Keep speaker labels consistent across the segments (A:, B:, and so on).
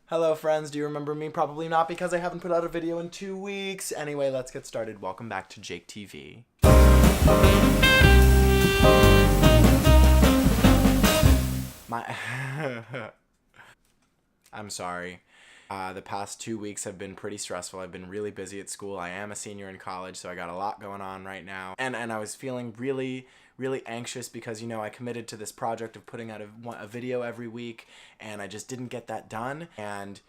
A: Hello friends, do you remember me? Probably not because I haven't put out a video in 2 weeks. Anyway, let's get started. Welcome back to Jake TV. My I'm sorry. The past 2 weeks have been pretty stressful. I've been really busy at school. I am a senior in college, so I got a lot going on right now. And I was feeling really anxious because, I committed to this project of putting out a video every week, and I just didn't get that done. And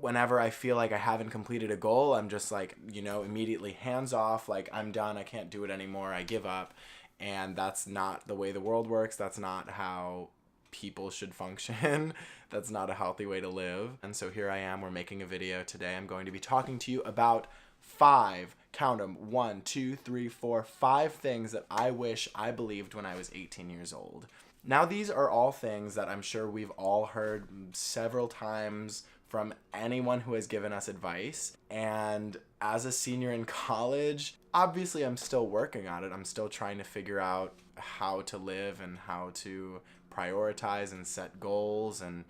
A: whenever I feel like I haven't completed a goal, I'm just like, immediately hands off, like I'm done. I can't do it anymore. I give up. And that's not the way the world works. That's not how people should function. That's not a healthy way to live. And so here I am, we're making a video today. I'm going to be talking to you about 5, count them, 1, 2, 3, 4, 5 things that I wish I believed when I was 18 years old. Now, these are all things that I'm sure we've all heard several times from anyone who has given us advice. And as a senior in college, obviously I'm still working on it. I'm still trying to figure out how to live and how to prioritize and set goals and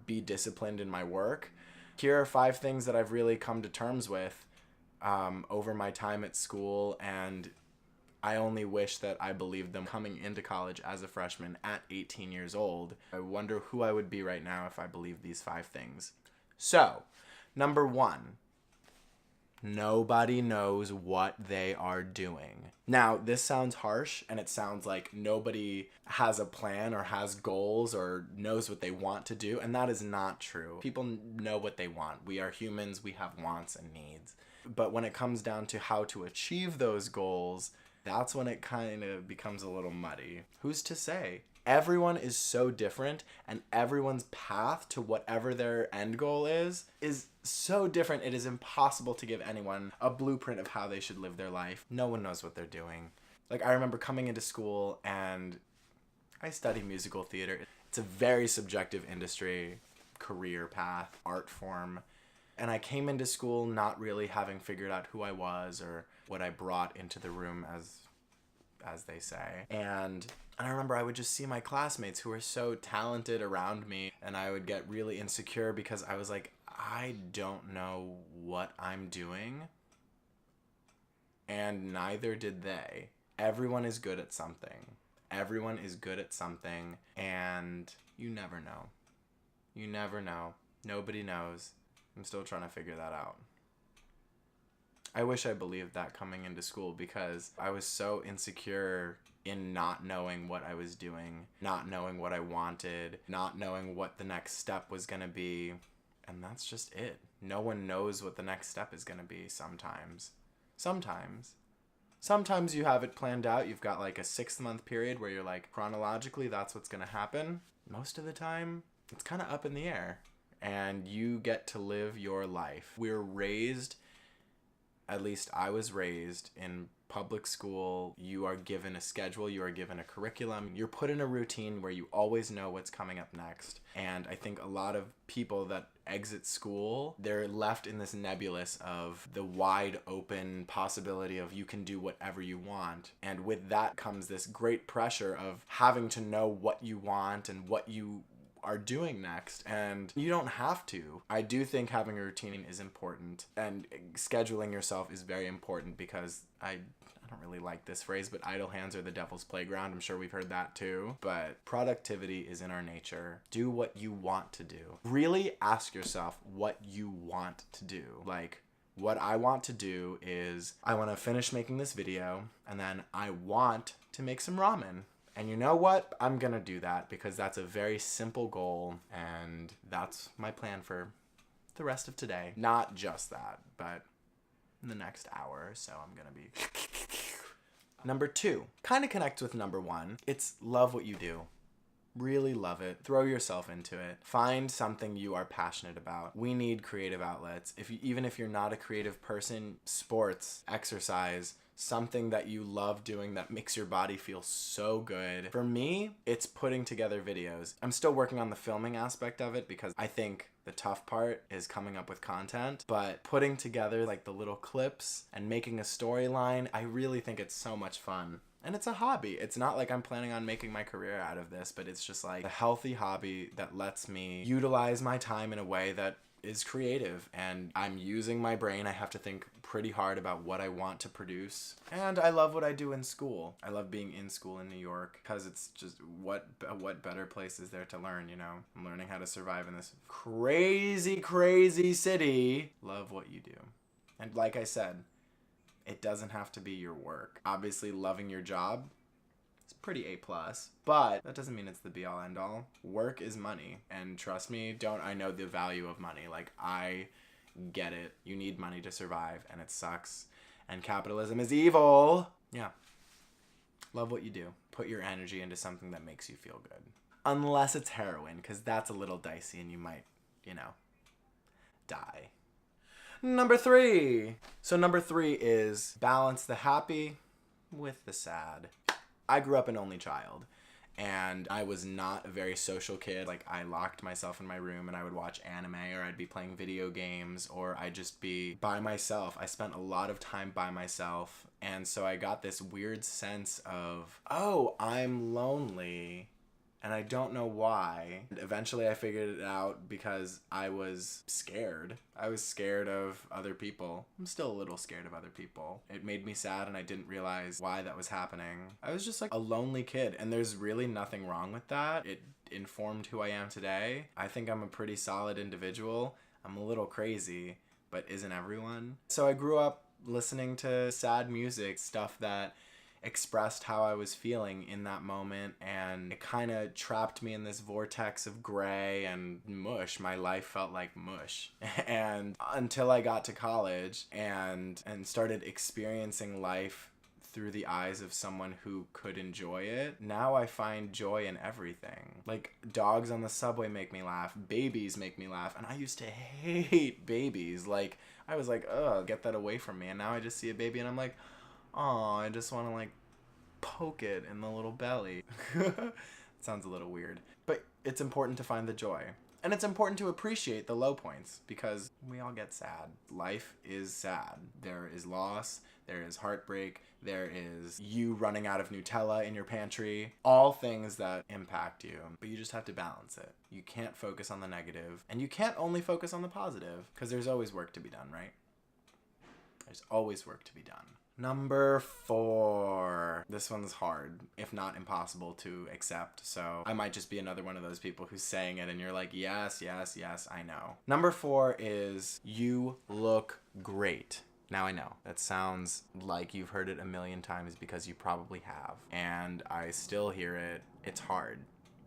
A: be disciplined in my work. Here are 5 things that I've really come to terms with over my time at school, and I only wish that I believed them coming into college as a freshman at 18 years old. I wonder who I would be right now if I believed these 5 things. So, number 1, nobody knows what they are doing. Now, this sounds harsh, and it sounds like nobody has a plan or has goals or knows what they want to do, and that is not true. People know what they want. We are humans, we have wants and needs. But when it comes down to how to achieve those goals, that's when it kind of becomes a little muddy. Who's to say? Everyone is so different, and everyone's path to whatever their end goal is so different. It is impossible to give anyone a blueprint of how they should live their life. No one knows what they're doing. Like, I remember coming into school, and I study musical theater. It's a very subjective industry, career path, art form. And I came into school not really having figured out who I was or what I brought into the room, as they say. And I remember I would just see my classmates who were so talented around me, and I would get really insecure because I was like, I don't know what I'm doing, and neither did they. Everyone is good at something. Everyone is good at something, and you never know. You never know. Nobody knows. I'm still trying to figure that out. I wish I believed that coming into school because I was so insecure in not knowing what I was doing, not knowing what I wanted, not knowing what the next step was going to be. And that's just it. No one knows what the next step is going to be sometimes. Sometimes you have it planned out. You've got like a 6-month period where you're like, chronologically, that's what's going to happen. Most of the time, it's kind of up in the air. And you get to live your life. We're raised, at least I was raised in public school. You are given a schedule, you are given a curriculum, you're put in a routine where you always know what's coming up next. And I think a lot of people that exit school, they're left in this nebulous of the wide open possibility of you can do whatever you want. And with that comes this great pressure of having to know what you want and what you are doing next, and you don't have to. I do think having a routine is important, and scheduling yourself is very important because I don't really like this phrase, but idle hands are the devil's playground. I'm sure we've heard that too. But productivity is in our nature. Do what you want to do. Really ask yourself what you want to do. Like, what I want to do is I want to finish making this video, and then I want to make some ramen. And you know what? I'm gonna do that because that's a very simple goal, and that's my plan for the rest of today. Not just that, but in the next hour or so, I'm gonna be... Number 2, kind of connects with number 1. It's love what you do. Really love it. Throw yourself into it. Find something you are passionate about. We need creative outlets. Even if you're not a creative person, sports, exercise, something that you love doing that makes your body feel so good. For me, it's putting together videos. I'm still working on the filming aspect of it because I think the tough part is coming up with content, but putting together like the little clips and making a storyline, I really think it's so much fun. And it's a hobby. It's not like I'm planning on making my career out of this, but it's just like a healthy hobby that lets me utilize my time in a way that is creative, and I'm using my brain. I have to think pretty hard about what I want to produce. And I love what I do in school. I love being in school in New York because it's just what better place is there to learn, you know? I'm learning how to survive in this crazy, crazy city. Love what you do. And like I said, it doesn't have to be your work. Obviously, loving your job, it's pretty A+, but that doesn't mean it's the be all end all. Work is money, and trust me, I know the value of money. Like, I get it. You need money to survive, and it sucks, and capitalism is evil. Yeah. Love what you do. Put your energy into something that makes you feel good. Unless it's heroin, because that's a little dicey, and you might, die. Number 3. So number 3 is balance the happy with the sad. I grew up an only child, and I was not a very social kid. Like, I locked myself in my room and I would watch anime, or I'd be playing video games, or I'd just be by myself. I spent a lot of time by myself, and so I got this weird sense of, oh, I'm lonely. And I don't know why. Eventually I figured it out because I was scared. I was scared of other people. I'm still a little scared of other people. It made me sad, and I didn't realize why that was happening. I was just like a lonely kid, and there's really nothing wrong with that. It informed who I am today. I think I'm a pretty solid individual. I'm a little crazy, but isn't everyone? So I grew up listening to sad music, stuff that expressed how I was feeling in that moment, and it kind of trapped me in this vortex of gray and mush. My life felt like mush. And until I got to college and started experiencing life through the eyes of someone who could enjoy it, now I find joy in everything. Like, dogs on the subway make me laugh, babies make me laugh, and I used to hate babies. Like, I was like, ugh, get that away from me. And now I just see a baby and I'm like, oh, I just want to like poke it in the little belly. Sounds a little weird, but it's important to find the joy, and it's important to appreciate the low points, because we all get sad. Life is sad. There is loss, there is heartbreak, there is you running out of Nutella in your pantry, all things that impact you, but you just have to balance it. You can't focus on the negative, and you can't only focus on the positive, because there's always work to be done, right? There's always work to be done. Number 4. This one's hard, if not impossible to accept. So I might just be another one of those people who's saying it and you're like, yes, yes, yes, I know. Number 4 is you look great. Now I know that sounds like you've heard it a million times, because you probably have. And I still hear it. It's hard.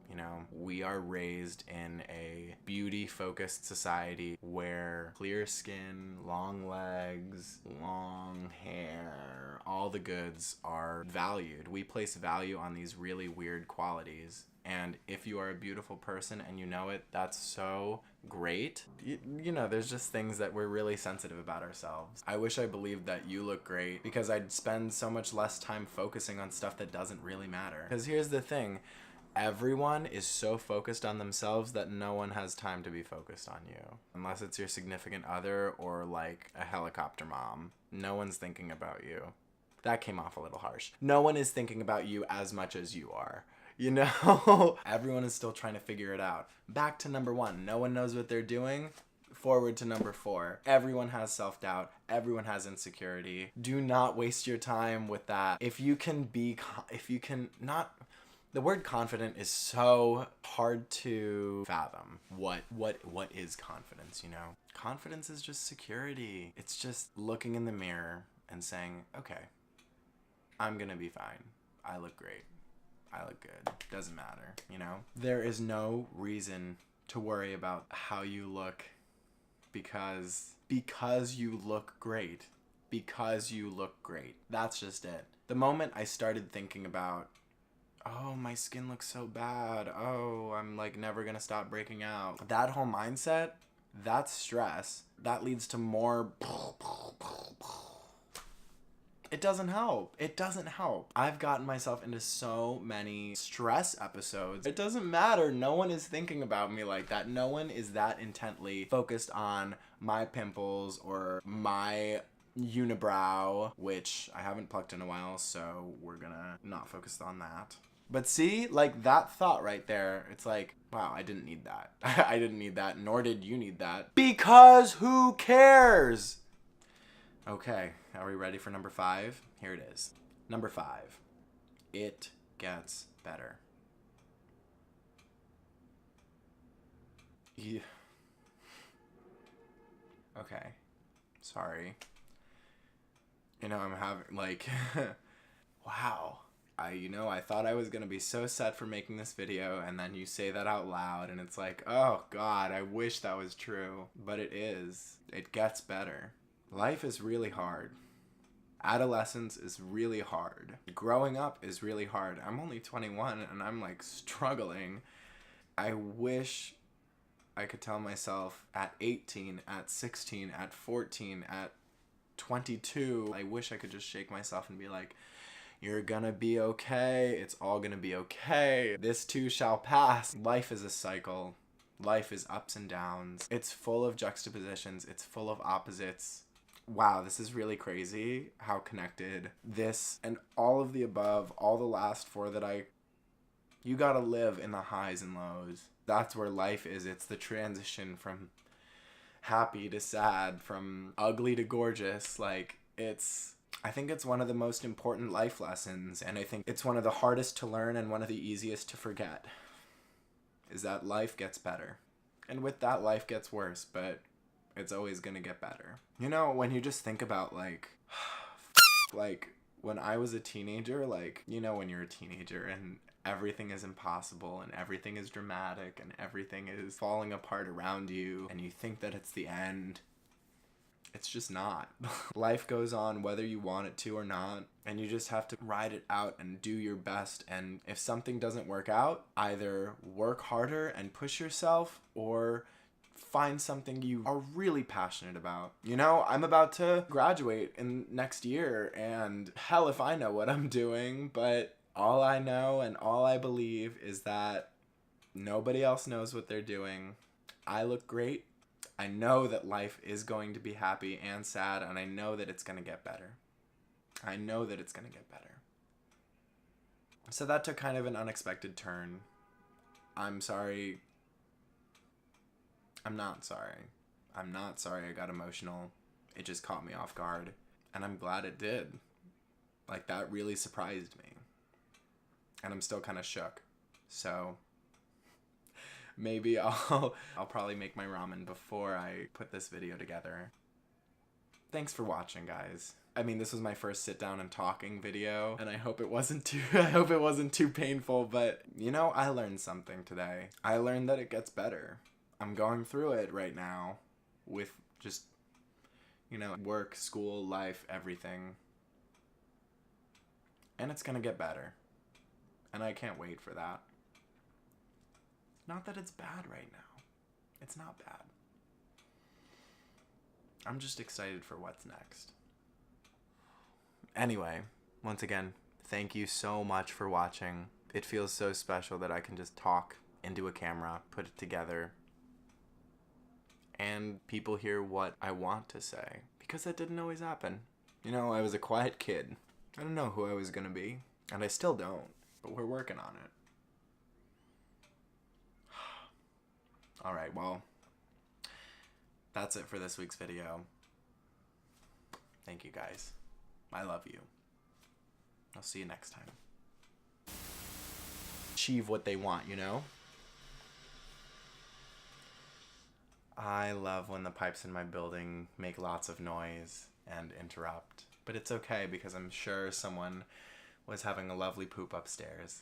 A: You know, we are raised in a beauty-focused society where clear skin, long legs, long hair, all the goods are valued. We place value on these really weird qualities. And if you are a beautiful person and you know it, that's so great. You know, there's just things that we're really sensitive about ourselves. I wish I believed that you look great, because I'd spend so much less time focusing on stuff that doesn't really matter. Because here's the thing. Everyone is so focused on themselves that no one has time to be focused on you. Unless it's your significant other or like a helicopter mom. No one's thinking about you. That came off a little harsh. No one is thinking about you as much as you are. You know? Everyone is still trying to figure it out. Back to number 1. No one knows what they're doing. Forward to number 4. Everyone has self-doubt. Everyone has insecurity. Do not waste your time with that. The word confident is so hard to fathom. What is confidence, you know? Confidence is just security. It's just looking in the mirror and saying, okay, I'm gonna be fine. I look great. I look good. Doesn't matter, you know? There is no reason to worry about how you look, because you look great. Because you look great. That's just it. The moment I started thinking about, oh, my skin looks so bad, oh, I'm like never gonna stop breaking out, that whole mindset, that's stress. That leads to more. It doesn't help. It doesn't help. I've gotten myself into so many stress episodes. It doesn't matter. No one is thinking about me like that. No one is that intently focused on my pimples or my unibrow, which I haven't plucked in a while, so we're gonna not focus on that. But see, like that thought right there, it's like, wow, I didn't need that. I didn't need that, nor did you need that. Because who cares? Okay, are we ready for number 5? Here it is. Number 5. It gets better. Yeah. Okay. Sorry. You know, I'm having, like, wow. I thought I was going to be so set for making this video, and then you say that out loud, and it's like, oh, God, I wish that was true. But it is. It gets better. Life is really hard. Adolescence is really hard. Growing up is really hard. I'm only 21, and I'm, like, struggling. I wish I could tell myself at 18, at 16, at 14, at 22, I wish I could just shake myself and be like, you're gonna be okay. It's all gonna be okay. This too shall pass. Life is a cycle. Life is ups and downs. It's full of juxtapositions. It's full of opposites. Wow, this is really crazy how connected this and all of the above, all the last 4 you gotta live in the highs and lows. That's where life is. It's the transition from happy to sad, from ugly to gorgeous. Like, I think it's one of the most important life lessons, and I think it's one of the hardest to learn and one of the easiest to forget, is that life gets better. And with that, life gets worse, but it's always gonna get better. You know, when you just think about, like when I was a teenager, like, you know, when you're a teenager and everything is impossible and everything is dramatic and everything is falling apart around you and you think that it's the end. It's just not. Life goes on whether you want it to or not, and you just have to ride it out and do your best. And if something doesn't work out, either work harder and push yourself or find something you are really passionate about. You know, I'm about to graduate in next year, and hell if I know what I'm doing, but all I know and all I believe is that nobody else knows what they're doing. I look great. I know that life is going to be happy and sad, and I know that it's going to get better. I know that it's going to get better. So that took kind of an unexpected turn. I'm sorry. I'm not sorry. I'm not sorry I got emotional. It just caught me off guard, and I'm glad it did. Like, that really surprised me. And I'm still kind of shook. So maybe I'll probably make my ramen before I put this video together. Thanks for watching, guys. I mean, this was my first sit down and talking video, and I hope it wasn't too painful, but you know, I learned something today. I learned that it gets better. I'm going through it right now with just, you know, work, school, life, everything. And it's gonna get better. And I can't wait for that. Not that it's bad right now. It's not bad. I'm just excited for what's next. Anyway, once again, thank you so much for watching. It feels so special that I can just talk into a camera, put it together, and people hear what I want to say. Because that didn't always happen. You know, I was a quiet kid. I don't know who I was gonna be. And I still don't. But we're working on it. Alright, well, that's it for this week's video. Thank you, guys. I love you. I'll see you next time. Achieve what they want, you know? I love when the pipes in my building make lots of noise and interrupt. But it's okay because I'm sure someone was having a lovely poop upstairs.